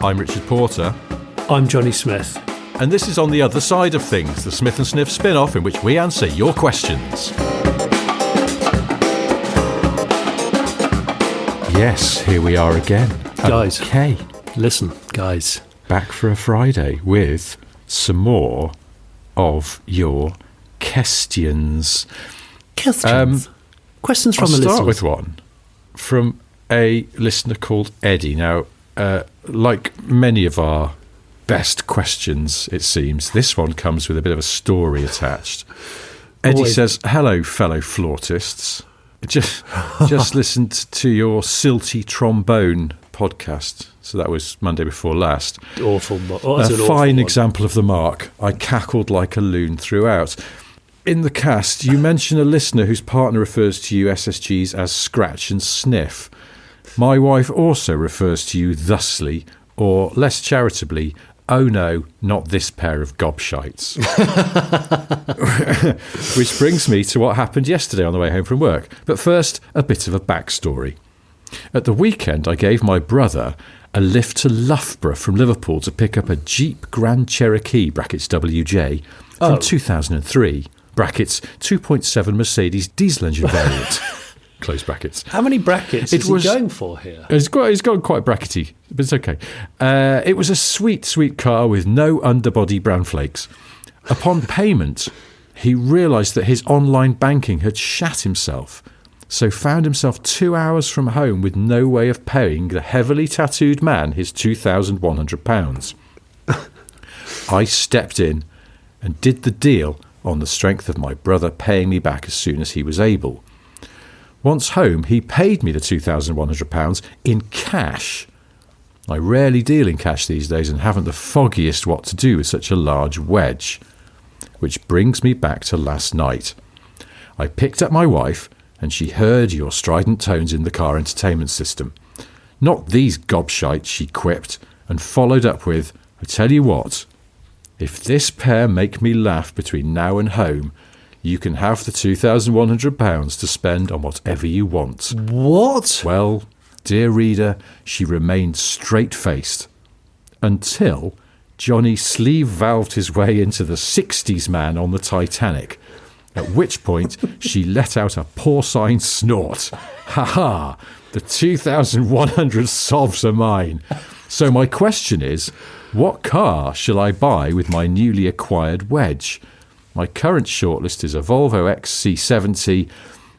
I'm Richard Porter. I'm Jonny Smith. And this is On the Other Side of Things, the Smith and Sniff spin-off in which we answer your questions. Yes, here we are again. Guys. Okay. Listen, guys. Back for a Friday with some more of your questions. Questions from I'll the listeners. start with one from a listener called Eddie. Now, like many of our best questions, it seems, this one comes with a bit of a story attached. Eddie says, "Hello, fellow flautists. Just listened to your silty trombone podcast." So that was Monday before last. Awful. A fine example of the mark. I cackled like a loon throughout. In the cast, you mention a listener whose partner refers to you SSGs as scratch and sniff. My wife also refers to you thusly, or less charitably, "Oh no, not this pair of gobshites." Which brings me to what happened yesterday on the way home from work. But first, a bit of a backstory. At the weekend, I gave my brother a lift to Loughborough from Liverpool to pick up a Jeep Grand Cherokee (WJ) from 2003 (2.7 Mercedes diesel engine variant). Close brackets. How many brackets is he going for here? He's gone quite brackety, but it's okay. It was a sweet, sweet car with no underbody bran flakes. Upon payment, he realised that his online banking had shat himself, so found himself 2 hours from home with no way of paying the heavily tattooed man his £2,100. I stepped in and did the deal on the strength of my brother paying me back as soon as he was able. Once home, he paid me the £2,100 in cash. I rarely deal in cash these days and haven't the foggiest what to do with such a large wedge. Which brings me back to last night. I picked up my wife and she heard your strident tones in the car entertainment system. "Not these gobshites," she quipped, and followed up with, "I tell you what, if this pair make me laugh between now and home, you can have the £2,100 to spend on whatever you want." What? Well, dear reader, she remained straight-faced until Johnny sleeve-valved his way into the 60s man on the Titanic, at which point she let out a porcine snort. "Ha-ha, the 2,100 sovs are mine." So my question is, what car shall I buy with my newly acquired wedge? My current shortlist is a Volvo XC70,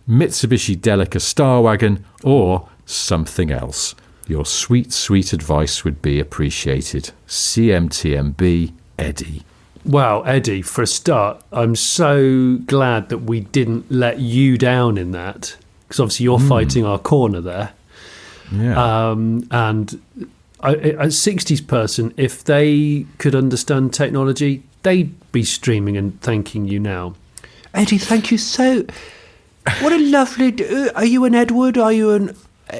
Mitsubishi Delica Star Wagon, or something else. Your sweet, sweet advice would be appreciated. CMTMB, Eddie. Wow, Eddie, for a start, I'm so glad that we didn't let you down in that, because obviously you're fighting our corner there. Yeah. And a 60s person, if they could understand technology, they'd be streaming and thanking you now. Eddie, thank you so... What a lovely... Are you an Edward? Are you an...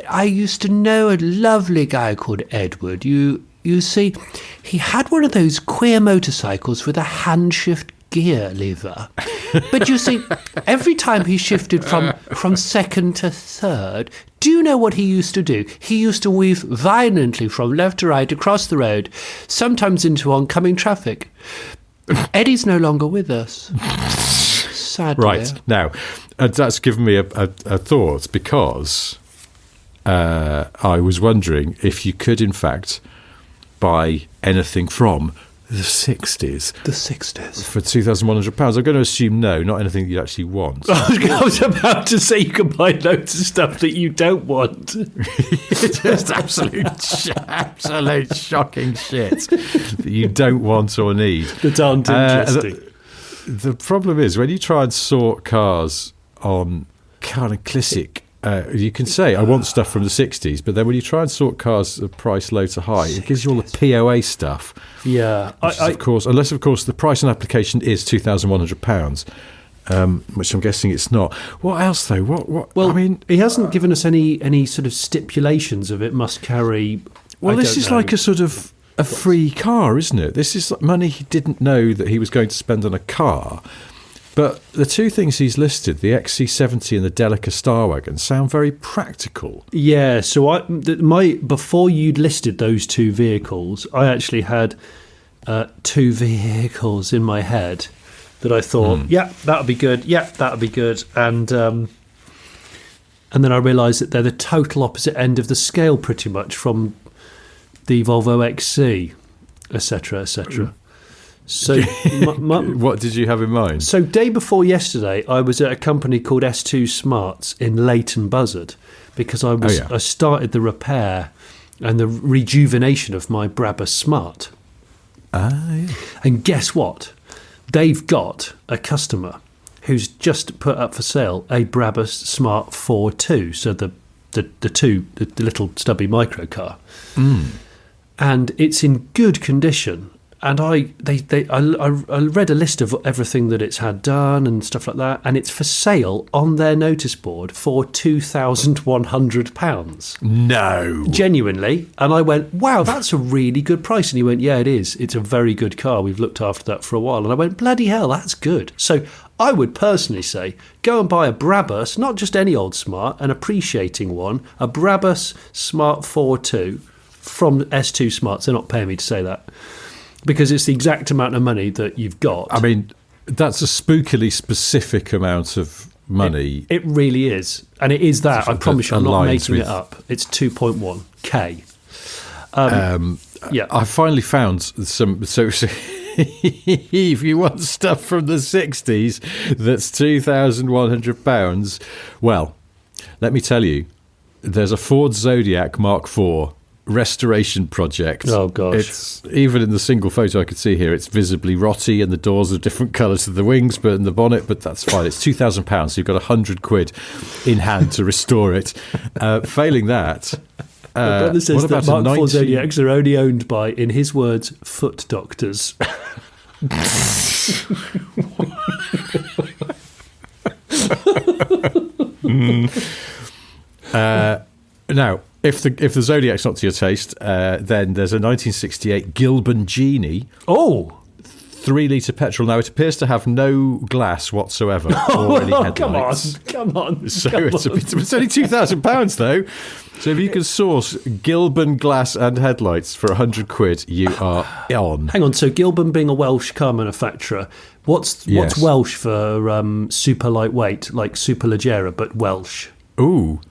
I used to know a lovely guy called Edward. You see, he had one of those queer motorcycles with a hand-shift gear lever. But you see, every time he shifted from second to third, do you know what he used to do? He used to weave violently from left to right across the road, sometimes into oncoming traffic. Eddie's no longer with us. Sadly. Right. Now, that's given me a thought, because I was wondering if you could, in fact, buy anything from the 60s. The 60s. For £2,100. I'm going to assume no, not anything you actually want. I was about to say you can buy loads of stuff that you don't want. Just absolute shocking shit that you don't want or need. That aren't interesting. The problem is, when you try and sort cars on kind of classic, you can say, I want stuff from the 60s, but then when you try and sort cars of price low to high, it gives you all the POA stuff. Yeah. Of course, unless, of course, the price on application is £2,100, which I'm guessing it's not. What else, though? Well, I mean, he hasn't given us any sort of stipulations of it must carry... Well, this is like a sort of a free car, isn't it? This is money he didn't know that he was going to spend on a car. But the two things he's listed, the XC70 and the Delica Star Wagon, sound very practical. Yeah, so before you'd listed those two vehicles, I actually had two vehicles in my head that I thought, yeah, that would be good. Yeah, that would be good. And then I realised that they're the total opposite end of the scale, pretty much, from the Volvo XC, etc., etc. So, what did you have in mind? So, day before yesterday, I was at a company called S2 Smarts in Leighton Buzzard because I started the repair and the rejuvenation of my Brabus Smart. Yeah. And guess what? They've got a customer who's just put up for sale a Brabus Smart 4.2, so the little stubby microcar, and it's in good condition. And I read a list of everything that it's had done and stuff like that, and it's for sale on their notice board for £2,100. No. Genuinely. And I went, wow, that's a really good price. And he went, yeah, it is. It's a very good car. We've looked after that for a while. And I went, bloody hell, that's good. So I would personally say, go and buy a Brabus, not just any old Smart, an appreciating one, a Brabus Smart 4.2 from S2 Smarts. They're not paying me to say that, because it's the exact amount of money that you've got. I mean, that's a spookily specific amount of money. It really is. And it is that. I promise you, I'm not making it up. It's 2.1K. Yeah. I finally found some... So if you want stuff from the 60s that's £2,100, well, let me tell you, there's a Ford Zodiac Mark IV restoration project. Oh gosh. It's even in the single photo I could see here, it's visibly rotty and the doors are different colours to the wings but in the bonnet, but that's fine. It's £2,000, so you've got £100 in hand to restore it. Failing that, my brother says that Mark IV Zodiacs are only owned by, in his words, foot doctors. Now, if the Zodiac's not to your taste, then there's a 1968 Gilban Genie. Oh! 3-litre petrol. Now, it appears to have no glass whatsoever or any headlights. Come on. So it's only £2,000 though. So if you can source Gilban glass and headlights for £100, you are on. Hang on. So Gilban being a Welsh car manufacturer, what's Welsh for super lightweight, like Superleggera, but Welsh? Ooh.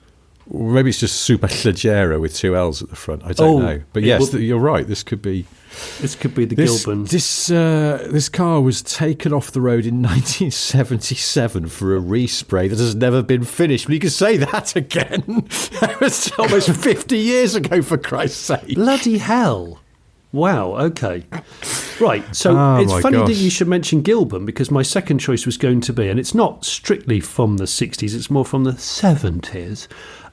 Maybe it's just Superleggera with two L's at the front. I don't know. But yes, you're right. This could be the Gilban. This car was taken off the road in 1977 for a respray that has never been finished. But you can say that again. That was almost 50 years ago, for Christ's sake. Bloody hell. Wow, okay. Right, so it's funny that you should mention Gilban, because my second choice was going to be, and it's not strictly from the 60s, it's more from the 70s.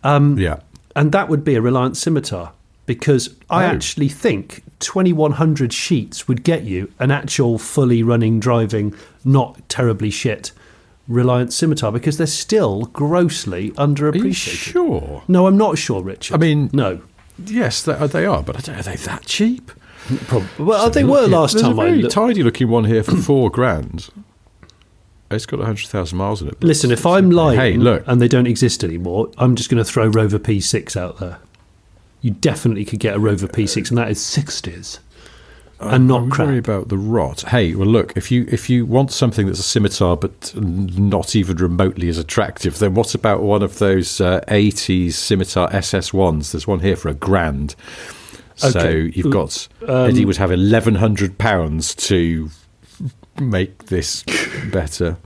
And that would be a Reliant Scimitar, because I actually think 2100 sheets would get you an actual fully running, driving, not terribly shit Reliant Scimitar, because they're still grossly underappreciated. Are you sure? No, I'm not sure, Richard. I mean, no. Yes, they are, but I don't know, are they that cheap? Probably. Well, they were last time. There's a very tidy looking one here for £4,000. It's got 100,000 miles in it. Listen, if I'm lying, hey, look, and they don't exist anymore, I'm just going to throw Rover P6 out there. You definitely could get a Rover P6, and that is 60s, and not crap. Worry about the rot. Hey, well, look, if you want something that's a Scimitar but not even remotely as attractive, then what about one of those 80s Scimitar SS1s? There's one here for £1,000. So Okay. you've got Eddie would have £1,100 to make this better.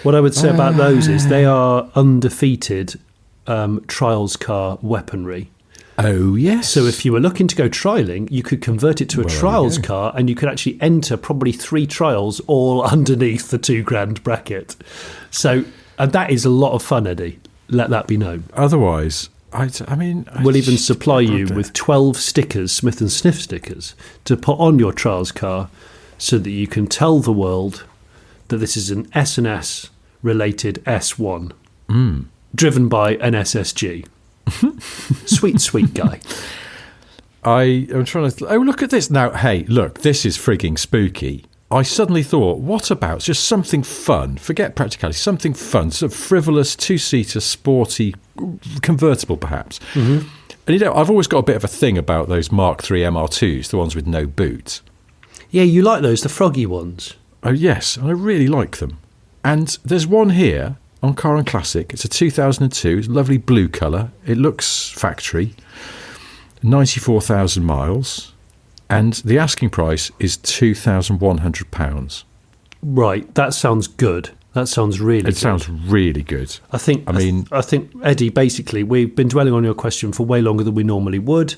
What I would say about those is they are undefeated trials car weaponry. Oh, yes. So if you were looking to go trialling, you could convert it to a trials car, and you could actually enter probably 3 trials all underneath the £2,000 bracket. So, and that is a lot of fun, Eddie. Let that be known. Otherwise, we'll even supply you with 12 stickers, Smith and Sniff stickers, to put on your trials car, so that you can tell the world that this is an S&S related S1, driven by an SSG. Sweet guy. I'm trying to... Oh, look at this. Now, hey, look, this is frigging spooky. I suddenly thought, what about just something fun? Forget practicality, something fun, sort of frivolous, two-seater, sporty, convertible perhaps. Mm-hmm. And I've always got a bit of a thing about those Mark III MR2s, the ones with no boot. Yeah, you like those, the froggy ones. Oh, yes, I really like them. And there's one here on Car and Classic. It's a 2002, it's a lovely blue colour. It looks factory, 94,000 miles, and the asking price is £2,100. Right, that sounds good. That sounds really good. It sounds really good. I think, Eddie, basically, we've been dwelling on your question for way longer than we normally would.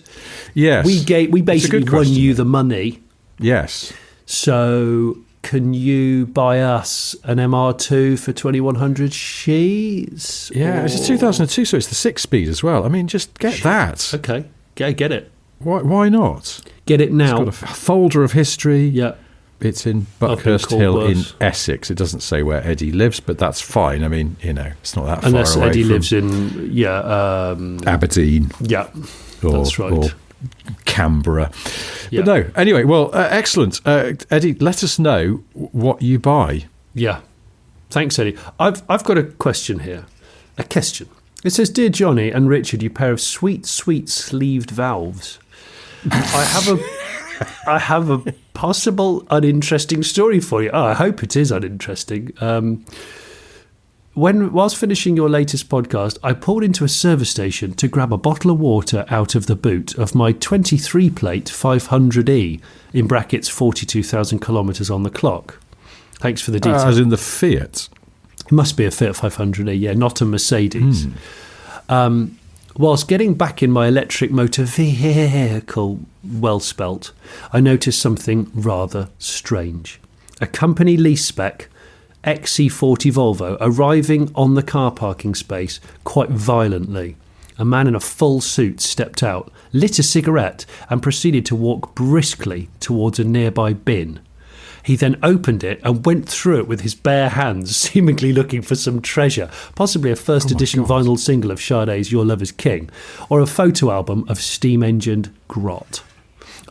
Yes. We basically won you the money. Yes. So can you buy us an MR2 for 2,100 sheets? Yeah, it's a 2002, so it's the 6-speed as well. I mean, just get that. Okay, get it. Why not? Get it now. It's got a folder of history. Yeah. It's in Buckhurst Hill in Essex. It doesn't say where Eddie lives, but that's fine. I mean, it's not that far away. Unless Eddie lives in, Aberdeen. Yeah, that's right. Or Canberra. Yeah. But no, anyway, well, excellent. Eddie, let us know what you buy. Yeah. Thanks, Eddie. I've got a question here. A question. It says, Dear Jonny and Richard, you pair of sweet, sweet sleeved valves. I have a possible uninteresting story for you. Oh, I hope it is uninteresting. Whilst finishing your latest podcast, I pulled into a service station to grab a bottle of water out of the boot of my 23-plate 500E, in brackets 42,000 kilometres on the clock. Thanks for the details. As in the Fiat? It must be a Fiat 500E, yeah, not a Mercedes. Whilst getting back in my electric motor vehicle, well spelt, I noticed something rather strange. A company lease spec XC40 Volvo arriving on the car parking space quite violently. A man in a full suit stepped out, lit a cigarette, and proceeded to walk briskly towards a nearby bin. He then opened it and went through it with his bare hands, seemingly looking for some treasure, possibly a first edition vinyl single of Sade's Your Love Is King, or a photo album of steam-engined grot.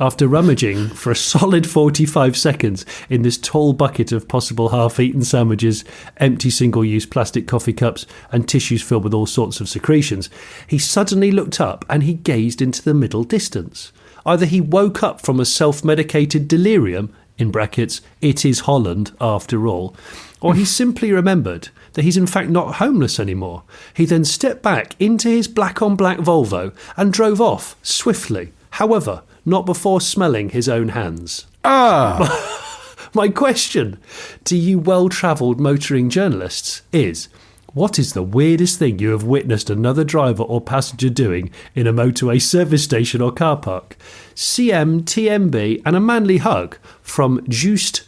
After rummaging for a solid 45 seconds in this tall bucket of possible half-eaten sandwiches, empty single-use plastic coffee cups, and tissues filled with all sorts of secretions, he suddenly looked up and he gazed into the middle distance. Either he woke up from a self-medicated delirium, in brackets, it is Holland after all, or he simply remembered that he's in fact not homeless anymore. He then stepped back into his black-on-black Volvo and drove off swiftly, however, not before smelling his own hands. My question to you well-travelled motoring journalists is, what is the weirdest thing you have witnessed another driver or passenger doing in a motorway service station or car park? CM, TMB, and a manly hug from Just.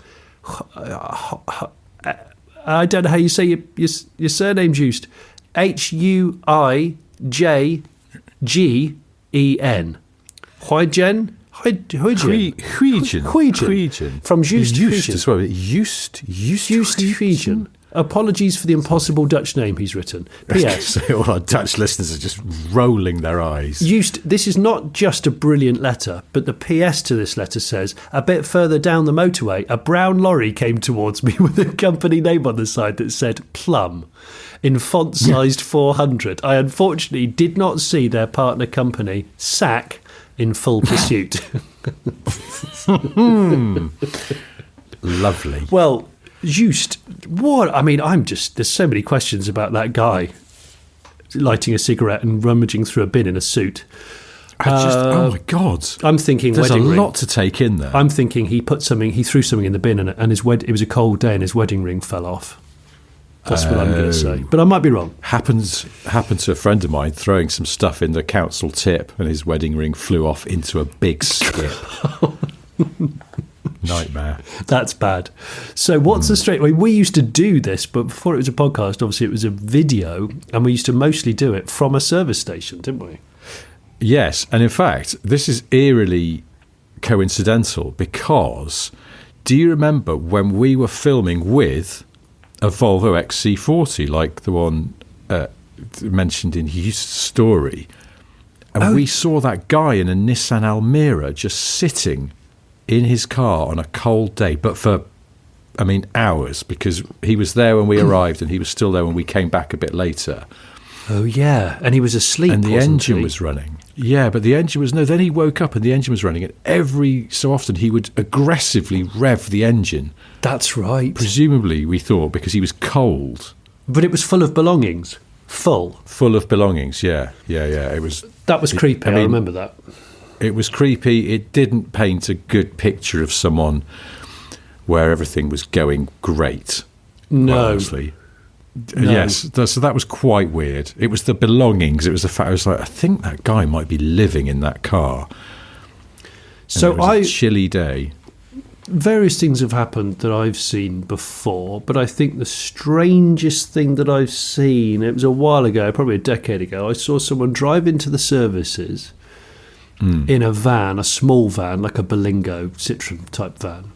I don't know how you say your surname, Just. HUIJGEN. Huijen? Huijen. From Just Huijen as well. Just Huijen. Apologies for the impossible Dutch name he's written. P.S. All our Dutch listeners are just rolling their eyes. This is not just a brilliant letter, but the P.S. to this letter says, a bit further down the motorway, a brown lorry came towards me with a company name on the side that said Plum in font-sized 400. I unfortunately did not see their partner company, SAC, in full pursuit. Lovely. Well, Just, what? I mean, there's so many questions about that guy lighting a cigarette and rummaging through a bin in a suit. Oh my God. I'm thinking there's wedding ring. There's a lot to take in there. I'm thinking he threw something in the bin and it was a cold day and his wedding ring fell off. That's what I'm going to say. But I might be wrong. Happened to a friend of mine throwing some stuff in the council tip and his wedding ring flew off into a big skip. Nightmare. That's bad. So what's the straight way? We used to do this, but before it was a podcast, obviously it was a video, and we used to mostly do it from a service station, didn't we? Yes, and in fact, this is eerily coincidental because do you remember when we were filming with a Volvo XC40, like the one mentioned in Hugh's story, and we saw that guy in a Nissan Almera just sitting in his car on a cold day, but for hours, because he was there when we arrived and he was still there when we came back a bit later. Oh, yeah. And he was asleep, and the engine was running. Yeah, but the engine was... No, then he woke up and the engine was running. And every so often he would aggressively rev the engine. That's right. Presumably, we thought, because he was cold. But it was full of belongings. Full of belongings, yeah. It was... That was creepy, I remember that. It was creepy. It didn't paint a good picture of someone where everything was going great. No. Honestly. No. Yes, so that was quite weird. It was the belongings. It was the fact. I was like, I think that guy might be living in that car. So it was a chilly day. Various things have happened that I've seen before, but I think the strangest thing that I've seen, it was a while ago, probably a decade ago, I saw someone drive into the services in a van, a small van, like a Berlingo Citroen type van.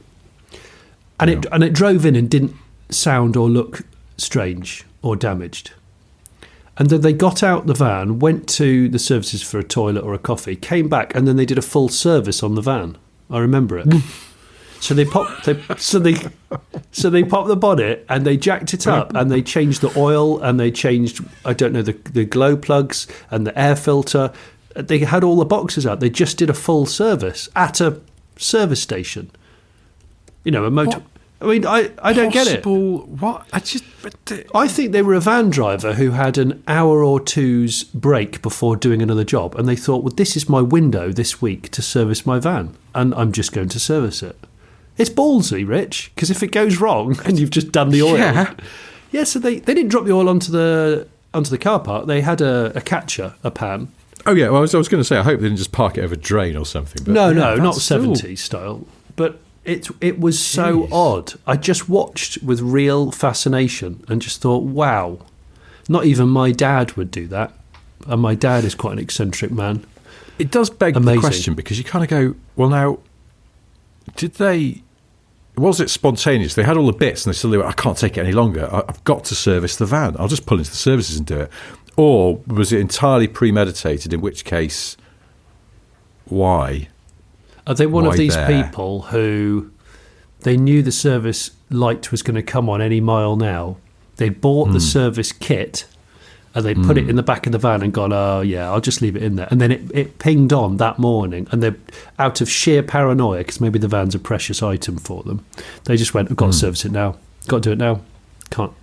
And it drove in and didn't sound or look strange or damaged. And then they got out the van, went to the services for a toilet or a coffee, came back, and then they did a full service on the van. I remember it. So they popped the bonnet and they jacked it up and they changed the oil and they changed, I don't know, the glow plugs and the air filter. They had all the boxes out. They just did a full service at a service station. You know, a motor. What? I mean, I don't get it. What? I think they were a van driver who had an hour or two's break before doing another job, and they thought, well, this is my window this week to service my van, and I'm just going to service it. It's ballsy, Rich, because if it goes wrong and you've just done the oil, yeah. So they didn't drop the oil onto the car park. They had a catcher, a pan. Oh yeah, well, I was going to say, I hope they didn't just park it over a drain or something. But no, not 70s style, but. It was so odd. I just watched with real fascination and just thought, wow, not even my dad would do that. And my dad is quite an eccentric man. It does beg the question, because you kind of go, well, now, was it spontaneous? They had all the bits and they suddenly went, I can't take it any longer. I've got to service the van. I'll just pull into the services and do it. Or was it entirely premeditated, in which case, why? Are they one of these people who they knew the service light was going to come on any mile now? They bought the service kit and they put it in the back of the van and gone, oh, yeah, I'll just leave it in there. And then it pinged on that morning, and they're out of sheer paranoia, because maybe the van's a precious item for them. They just went, I've got to service it now. Got to do it now. Can't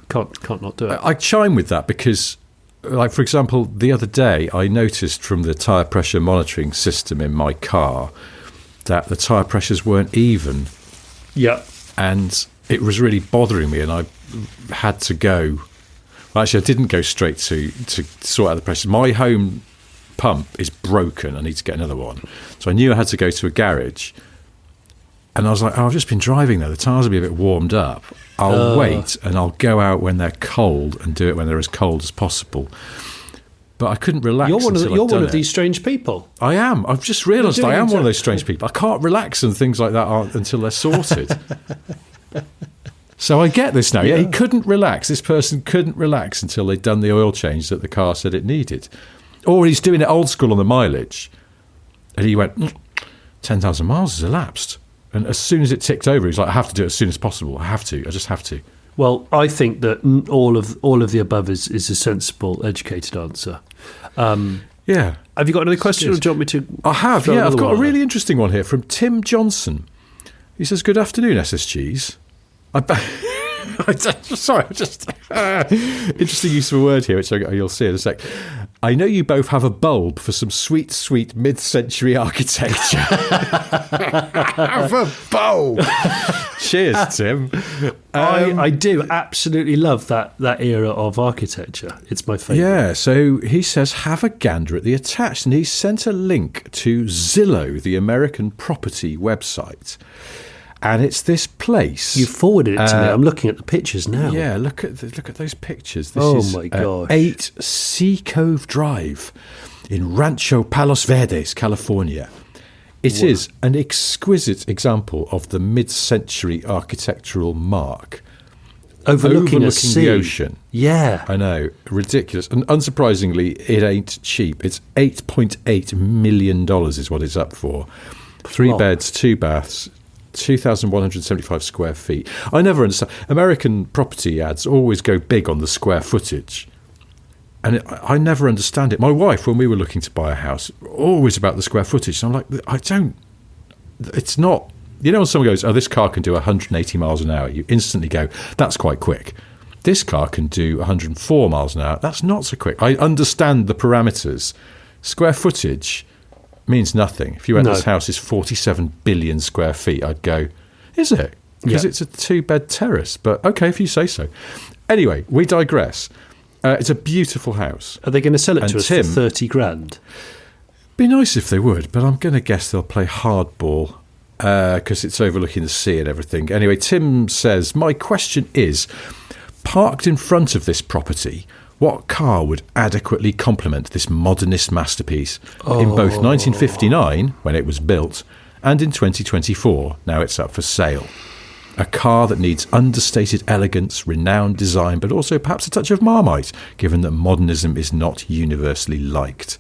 not do it. I chime with that because, like, for example, the other day I noticed from the tyre pressure monitoring system in my car that the tyre pressures weren't even. Yeah. And it was really bothering me, and I had to go. Well, actually, I didn't go straight to sort out the pressures. My home pump is broken. I need to get another one. So I knew I had to go to a garage. And I was like, I've just been driving there. The tyres will be a bit warmed up. I'll wait, and I'll go out when they're cold and do it when they're as cold as possible. But I couldn't relax. You're one of these strange people. I am. I've just realised I am one of those strange people. I can't relax and things like that until they're sorted. So I get this now. Yeah, he couldn't relax. This person couldn't relax until they'd done the oil change that the car said it needed. Or he's doing it old school on the mileage. And he went, 10,000 miles has elapsed. And as soon as it ticked over, he's like, I have to do it as soon as possible. I just have to. Well, I think that all of the above is a sensible, educated answer. Yeah. Have you got another question, or do you want me to? I have, yeah. I've got a really interesting one here from Tim Johnson. He says, good afternoon, SSGs. Sorry, just interesting use of a word here, which you'll see in a sec. I know you both have a bulb for some sweet, sweet mid-century architecture. Have a bulb. Cheers, Tim. I do absolutely love that era of architecture. It's my favourite. Yeah, so he says, have a gander at the attached. And he sent a link to Zillow, the American property website. And it's this place. You forwarded it to me. I'm looking at the pictures now. Yeah, look at those pictures. This is my gosh. 8 Sea Cove Drive in Rancho Palos Verdes, California. It is an exquisite example of the mid-century architectural mark. Overlooking the ocean. Yeah. I know. Ridiculous. And unsurprisingly, it ain't cheap. It's $8.8 million is what it's up for. 3 beds, 2 baths. 2,175 square feet. I never understand. American property ads always go big on the square footage. And I never understand it. My wife, when we were looking to buy a house, always about the square footage. And I'm like, it's not, when someone goes, oh, this car can do 180 miles an hour, you instantly go, that's quite quick. This car can do 104 miles an hour. That's not so quick. I understand the parameters. Square footage means nothing. If you went, this house is 47 billion square feet, I'd go, is it? Because it's a 2-bed terrace. But okay, if you say so. Anyway, we digress. It's a beautiful house. Are they going to sell it to us for 30 grand? Be nice if they would, but I'm going to guess they'll play hardball because it's overlooking the sea and everything. Anyway, Tim says, my question is, parked in front of this property, what car would adequately complement this modernist masterpiece in both 1959, when it was built, and in 2024, now it's up for sale? A car that needs understated elegance, renowned design, but also perhaps a touch of Marmite, given that modernism is not universally liked.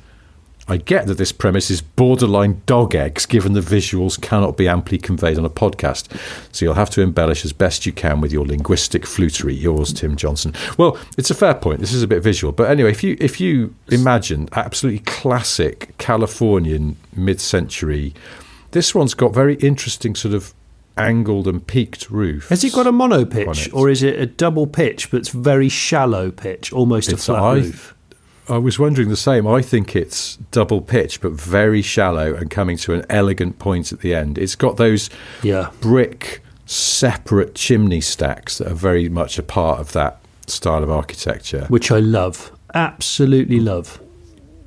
I get that this premise is borderline dog eggs, given the visuals cannot be amply conveyed on a podcast, so you'll have to embellish as best you can with your linguistic flutery. Yours, Tim Johnson. Well, it's a fair point. This is a bit visual. But anyway, if you imagine absolutely classic Californian mid-century, this one's got very interesting sort of angled and peaked roof. Has it got a mono pitch, or is it a double pitch but it's very shallow pitch, almost a flat roof? I was wondering the same. I think it's double pitch but very shallow and coming to an elegant point at the end. It's got those brick separate chimney stacks that are very much a part of that style of architecture. Which I love. Absolutely love.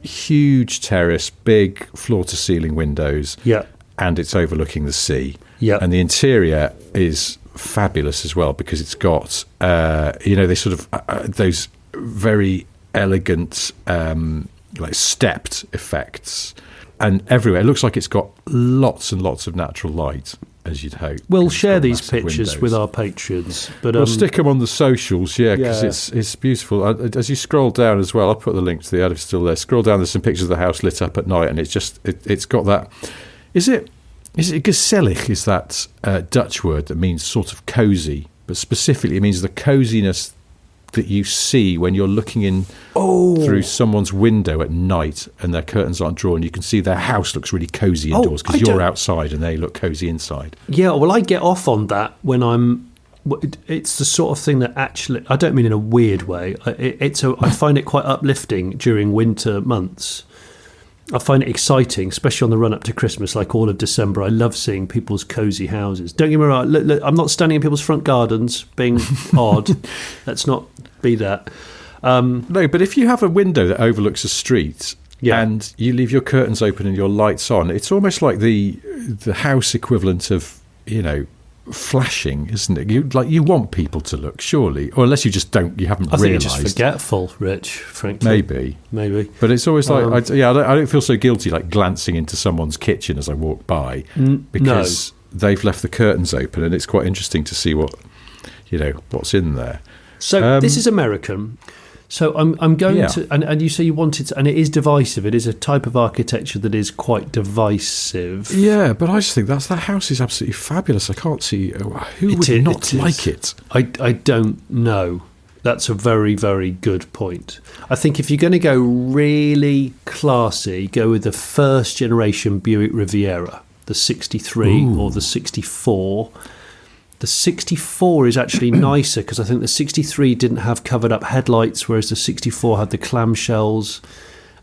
Huge terrace, big floor-to-ceiling windows. Yeah. And it's overlooking the sea. Yeah. And the interior is fabulous as well because it's got, they sort of, those very elegant, like stepped effects. And everywhere, it looks like it's got lots and lots of natural light, as you'd hope. We'll share these pictures with our patrons. But we'll stick them on the socials, because it's beautiful. As you scroll down as well, I'll put the link to the ad if it's still there. Scroll down, there's some pictures of the house lit up at night, and it's just, it's got that... Is it gezellig is that Dutch word that means sort of cosy, but specifically it means the coziness that you see when you're looking in through someone's window at night and their curtains aren't drawn. You can see their house looks really cozy indoors because you're outside and they look cozy inside. Yeah, well, I get off on that when it's the sort of thing that actually, I don't mean in a weird way. I find it quite uplifting during winter months. I find it exciting, especially on the run-up to Christmas, like all of December. I love seeing people's cosy houses. Don't get me wrong, look, I'm not standing in people's front gardens being odd. Let's not be that. No, but if you have a window that overlooks a street and you leave your curtains open and your lights on, it's almost like the house equivalent of, flashing, isn't it? You want people to look, surely, or unless you just don't, you haven't realised. I think you're just forgetful, Rich. Frankly, maybe. But it's always like, I don't feel so guilty like glancing into someone's kitchen as I walk by because they've left the curtains open, and it's quite interesting to see what's in there. So this is American. So I'm going to, and you say you wanted to, and it is divisive. It is a type of architecture that is quite divisive. Yeah, but I just think that house is absolutely fabulous. I can't see who would not like it. I don't know. That's a very, very good point. I think if you're going to go really classy, go with the first generation Buick Riviera, the 63 or the 64. The 64 is actually nicer because I think the 63 didn't have covered up headlights, whereas the 64 had the clamshells.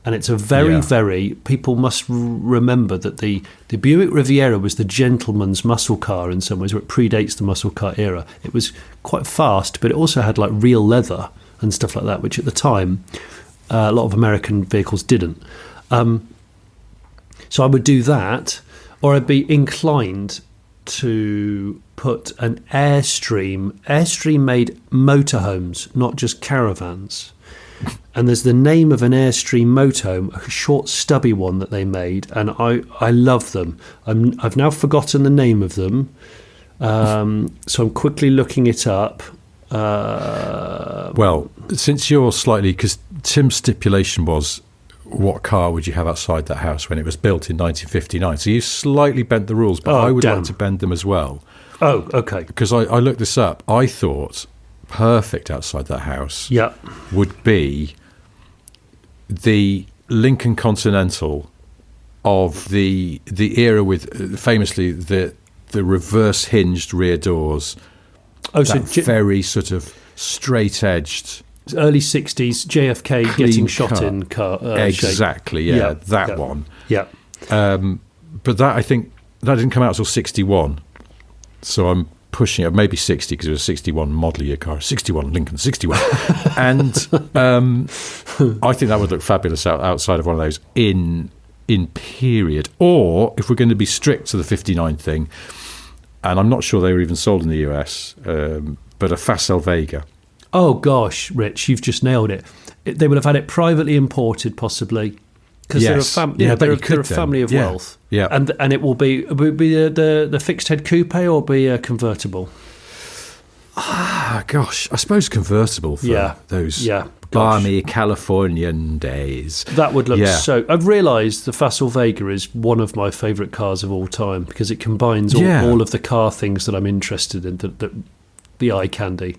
And it's a very, people must remember that the Buick Riviera was the gentleman's muscle car in some ways, where it predates the muscle car era. It was quite fast, but it also had like real leather and stuff like that, which at the time a lot of American vehicles didn't. So I would do that, or I'd be inclined to put an Airstream. Airstream made motorhomes, not just caravans. And there's the name of an Airstream motorhome, a short stubby one that they made, and I love them. I've now forgotten the name of them, so I'm quickly looking it up. Well, since you're slightly, because Tim's stipulation was what car would you have outside that house when it was built in 1959? So you slightly bent the rules, but I would like to bend them as well. Oh, okay. Because I looked this up. I thought perfect outside that house would be the Lincoln Continental of the era with famously the reverse hinged rear doors. Oh, that very sort of straight edged early 60s JFK getting shot car. in car exactly shape. That one. But that, I think that didn't come out until 61, so I'm pushing it, maybe 60, because it was a 61 model year car, 61 Lincoln 61. And I think that would look fabulous outside of one of those in period. Or if we're going to be strict to the 59 thing, and I'm not sure they were even sold in the US, but a Facel Vega. Oh gosh, Rich, you've just nailed it. They would have had it privately imported, possibly, because they're a family of wealth. Yeah, and it will be the fixed head coupe or be a convertible. Ah, gosh, I suppose convertible for those balmy Californian days. That would look so. I've realised the Facel Vega is one of my favourite cars of all time because it combines all of the car things that I'm interested in. The eye candy.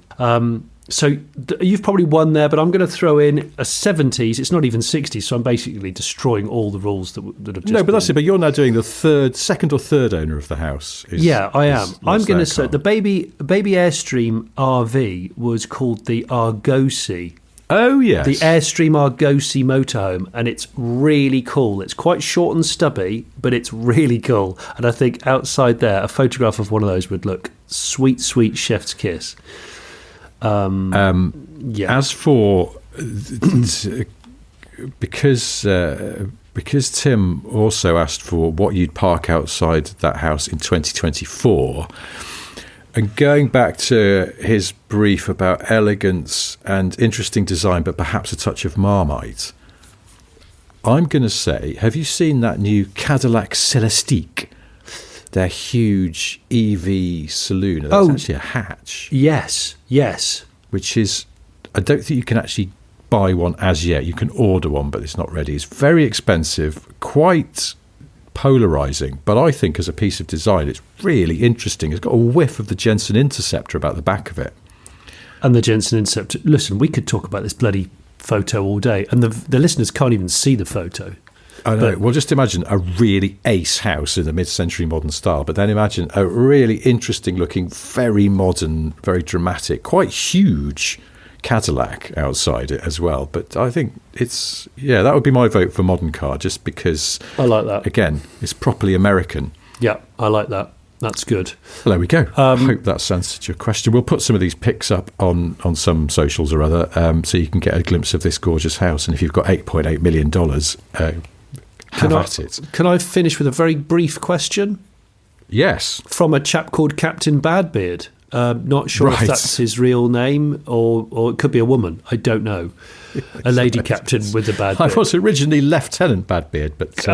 So you've probably won there, but I'm going to throw in a 70s. It's not even 60s, so I'm basically destroying all the rules that have just No, but that's it. But you're now doing the second or third owner of the house. I am. I'm going to say the baby Airstream RV was called the Argosy. Oh, yes. The Airstream Argosy motorhome, and it's really cool. It's quite short and stubby, but it's really cool. And I think outside there, a photograph of one of those would look sweet, sweet chef's kiss. As for because Tim also asked for what you'd park outside that house in 2024, and going back to his brief about elegance and interesting design, but perhaps a touch of Marmite, I'm going to say, have you seen that new Cadillac Celestique? Their huge EV saloon. That's actually a hatch. Yes. Which is, I don't think you can actually buy one as yet. You can order one, but it's not ready. It's very expensive, quite polarising. But I think as a piece of design, it's really interesting. It's got a whiff of the Jensen Interceptor about the back of it. And the Jensen Interceptor, listen, we could talk about this bloody photo all day. And the listeners can't even see the photo. I know. Well, just imagine a really ace house in the mid-century modern style, but then imagine a really interesting-looking, very modern, very dramatic, quite huge Cadillac outside it as well. But I think that would be my vote for modern car, just because I like that. Again, it's properly American. Yeah, I like that. That's good. Well, there we go. I hope that's answered your question. We'll put some of these pics up on some socials or other, so you can get a glimpse of this gorgeous house. And if you've got $8.8 million, Can I finish with a very brief question? Yes. From a chap called Captain Badbeard. Not sure if that's his real name or it could be a woman. I don't know. A lady captain with a bad beard. I was originally Lieutenant Badbeard, but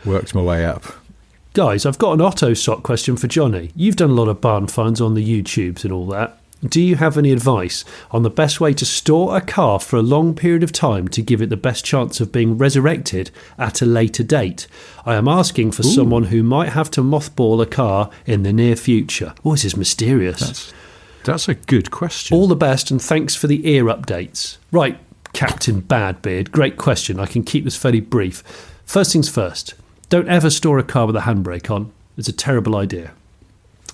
worked my way up. Guys, I've got an Otosot question for Jonny. You've done a lot of barn finds on the YouTubes and all that. Do you have any advice on the best way to store a car for a long period of time to give it the best chance of being resurrected at a later date? I am asking for someone who might have to mothball a car in the near future. Oh, this is mysterious. That's a good question. All the best, and thanks for the ear updates. Right, Captain Badbeard, great question. I can keep this fairly brief. First things first, don't ever store a car with a handbrake on. It's a terrible idea.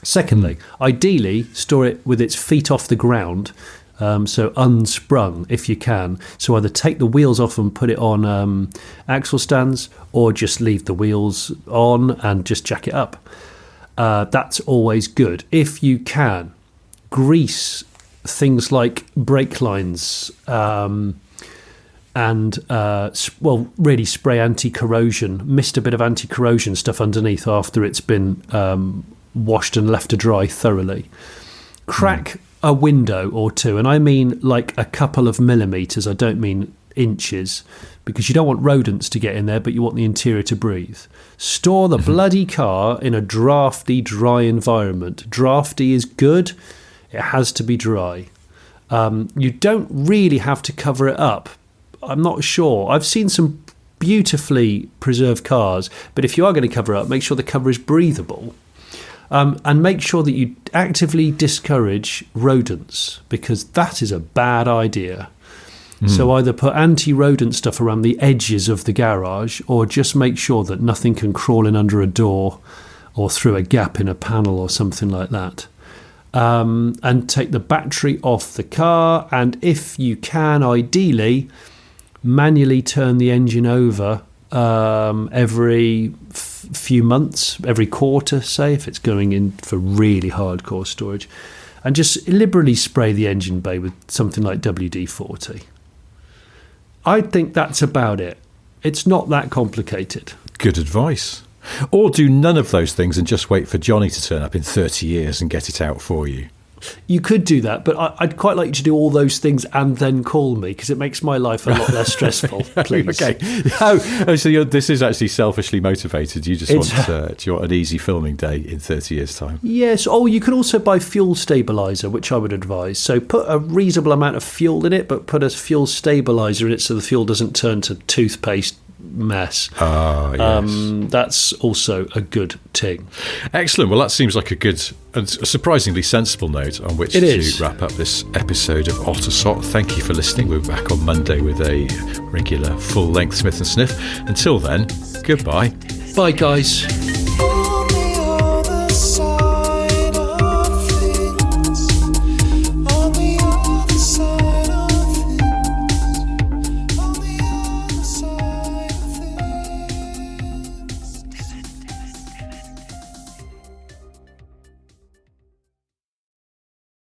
Secondly, ideally, store it with its feet off the ground, so unsprung if you can. So either take the wheels off and put it on axle stands, or just leave the wheels on and just jack it up. That's always good. If you can, grease things like brake lines and really spray anti-corrosion, mist a bit of anti-corrosion stuff underneath after it's been washed and left to dry thoroughly. Crack a window or two, and I mean like a couple of millimetres, I don't mean inches, because you don't want rodents to get in there, but you want the interior to breathe. Store the bloody car in a drafty, dry environment. Drafty is good, it has to be dry. You don't really have to cover it up. I'm not sure. I've seen some beautifully preserve cars, but if you are going to cover up, make sure the cover is breathable. And make sure that you actively discourage rodents, because that is a bad idea. So either put anti-rodent stuff around the edges of the garage, or just make sure that nothing can crawl in under a door or through a gap in a panel or something like that. And take the battery off the car, and if you can, ideally, manually turn the engine over every few months, every quarter, say, if it's going in for really hardcore storage, and just liberally spray the engine bay with something like WD-40. I think that's about it. It's not that complicated. Good advice. Or do none of those things and just wait for Jonny to turn up in 30 years and get it out for you. You could do that, but I'd quite like you to do all those things and then call me, because it makes my life a lot less stressful, please. Okay. Oh, so this is actually selfishly motivated. You just want an easy filming day in 30 years' time. Yes. Oh, you could also buy fuel stabiliser, which I would advise. So put a reasonable amount of fuel in it, but put a fuel stabiliser in it so the fuel doesn't turn to toothpaste mess. Yes. That's also a good thing. Excellent. Well, that seems like a good and a surprisingly sensible note on which to wrap up this episode of Otosot. Thank you for listening. We're back on Monday with a regular full-length Smith and Sniff. Until then, goodbye. Bye, guys.